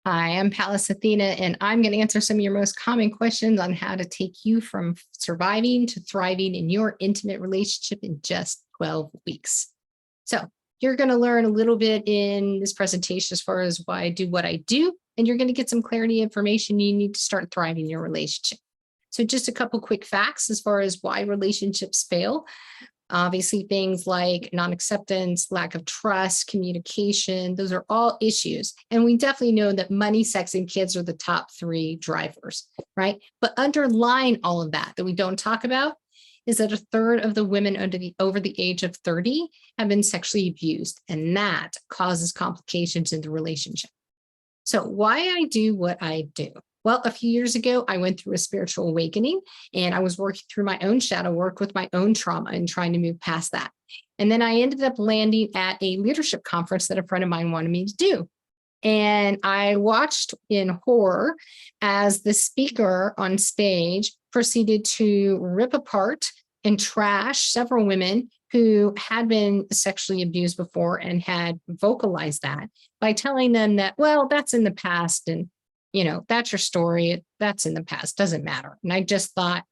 Hi, I'm Pallas Athena, and I'm going to answer some of your most common questions on how to take you from surviving to thriving in your intimate relationship in just 12 weeks. So you're going to learn a little bit in this presentation as far as why I do what I do, and you're going to get some clarity information you need to start thriving in your relationship. So just a couple quick facts as far as why relationships fail. Obviously, things like non-acceptance, lack of trust, communication, those are all issues. And we definitely know that money, sex, and kids are the top three drivers, right? But underlying all of that we don't talk about is that a third of the women over the age of 30 have been sexually abused, and that causes complications in the relationship. So why I do what I do? Well, a few years ago, I went through a spiritual awakening and I was working through my own shadow work with my own trauma and trying to move past that. And then I ended up landing at a leadership conference that a friend of mine wanted me to do. And I watched in horror as the speaker on stage proceeded to rip apart and trash several women who had been sexually abused before and had vocalized that by telling them that, well, that's in the past and that's your story. That's in the past, doesn't matter. And I just thought,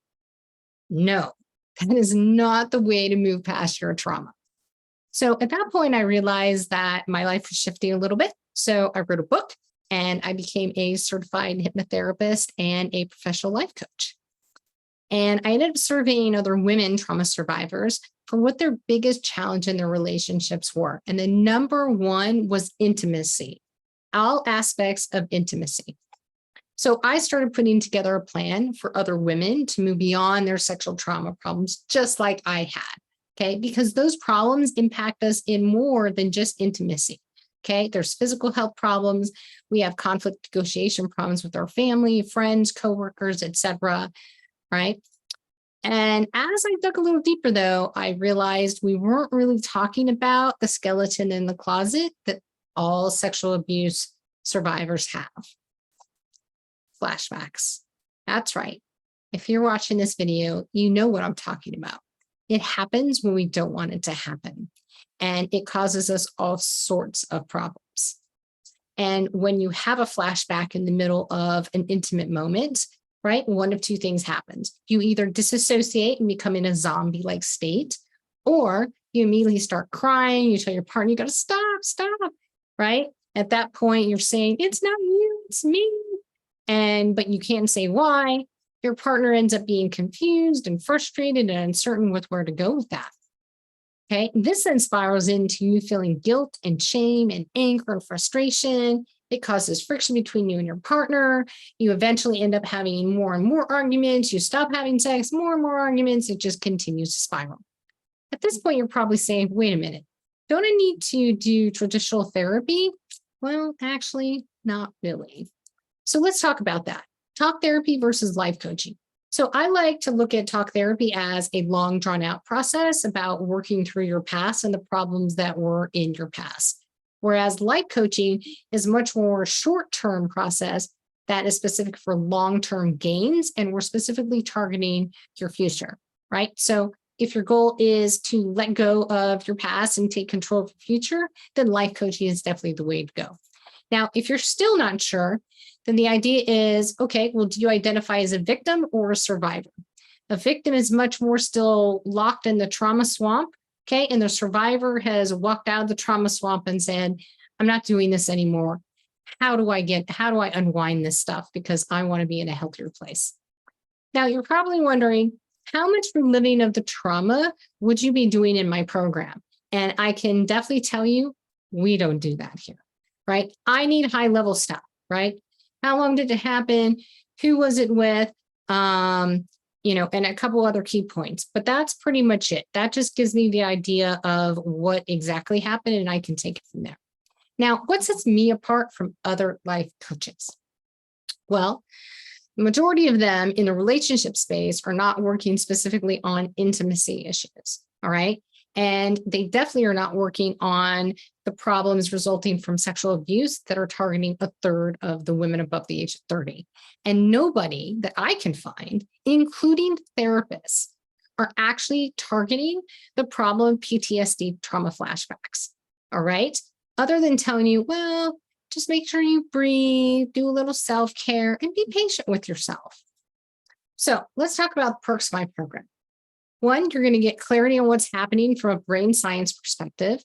no, that is not the way to move past your trauma. So at that point, I realized that my life was shifting a little bit. So I wrote a book and I became a certified hypnotherapist and a professional life coach. And I ended up surveying other women trauma survivors for what their biggest challenge in their relationships were. And the number one was intimacy, all aspects of intimacy. So I started putting together a plan for other women to move beyond their sexual trauma problems, just like I had, okay? Because those problems impact us in more than just intimacy, okay? There's physical health problems. We have conflict negotiation problems with our family, friends, coworkers, etc., right? And as I dug a little deeper, though, I realized we weren't really talking about the skeleton in the closet that all sexual abuse survivors have. Flashbacks. That's right. If you're watching this video, you know what I'm talking about. It happens when we don't want it to happen. And it causes us all sorts of problems. And when you have a flashback in the middle of an intimate moment, right, one of two things happens. You either disassociate and become in a zombie-like state, or you immediately start crying. You tell your partner, you got to stop, right? At that point, you're saying, it's not you, it's me. But you can't say why. Your partner ends up being confused and frustrated and uncertain with where to go with that. Okay, this then spirals into you feeling guilt and shame and anger and frustration. It causes friction between you and your partner. You eventually end up having more and more arguments. You stop having sex, more and more arguments. It just continues to spiral. At this point, you're probably saying, wait a minute, don't I need to do traditional therapy? Well, actually, not really. So let's talk about that. Talk therapy versus life coaching. So I like to look at talk therapy as a long drawn out process about working through your past and the problems that were in your past. Whereas life coaching is much more short-term process that is specific for long-term gains. And we're specifically targeting your future, right? So if your goal is to let go of your past and take control of your future, then life coaching is definitely the way to go. Now, if you're still not sure, then the idea is, okay, well, do you identify as a victim or a survivor? A victim is much more still locked in the trauma swamp, okay? And the survivor has walked out of the trauma swamp and said, I'm not doing this anymore. How do I unwind this stuff? Because I want to be in a healthier place. Now, you're probably wondering, how much reliving of the trauma would you be doing in my program? And I can definitely tell you, we don't do that here, right? I need high level stuff, right? How long did it happen? Who was it with? And a couple other key points, but that's pretty much it. That just gives me the idea of what exactly happened and I can take it from there. Now, what sets me apart from other life coaches? Well, the majority of them in the relationship space are not working specifically on intimacy issues, all right? And they definitely are not working on the problems resulting from sexual abuse that are targeting a third of the women above the age of 30. And nobody that I can find, including therapists, are actually targeting the problem of PTSD trauma flashbacks, all right? Other than telling you, well, just make sure you breathe, do a little self-care, and be patient with yourself. So let's talk about the perks of my program. One, you're going to get clarity on what's happening from a brain science perspective.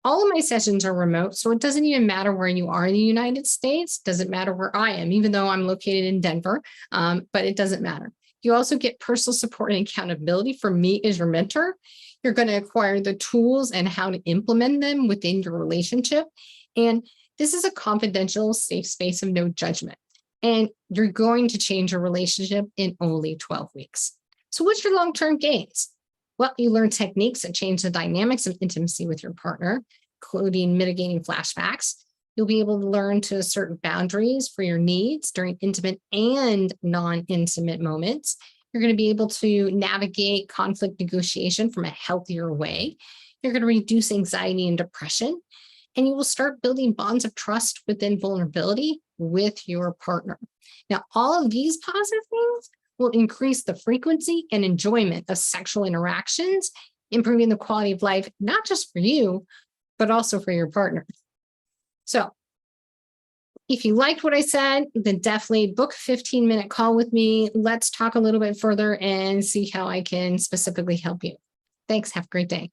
All of my sessions are remote, so it doesn't even matter where you are in the United States. Doesn't matter where I am, even though I'm located in Denver, but it doesn't matter. You also get personal support and accountability from me as your mentor. You're going to acquire the tools and how to implement them within your relationship. And this is a confidential, safe space of no judgment. And you're going to change your relationship in only 12 weeks. So what's your long-term gains? Well, you learn techniques that change the dynamics of intimacy with your partner, including mitigating flashbacks. You'll be able to learn to assert boundaries for your needs during intimate and non-intimate moments. You're going to be able to navigate conflict negotiation from a healthier way. You're going to reduce anxiety and depression, and you will start building bonds of trust within vulnerability with your partner. Now, all of these positive things will increase the frequency and enjoyment of sexual interactions, improving the quality of life, not just for you, but also for your partner. So if you liked what I said, then definitely book a 15-minute call with me. Let's talk a little bit further and see how I can specifically help you. Thanks. Have a great day.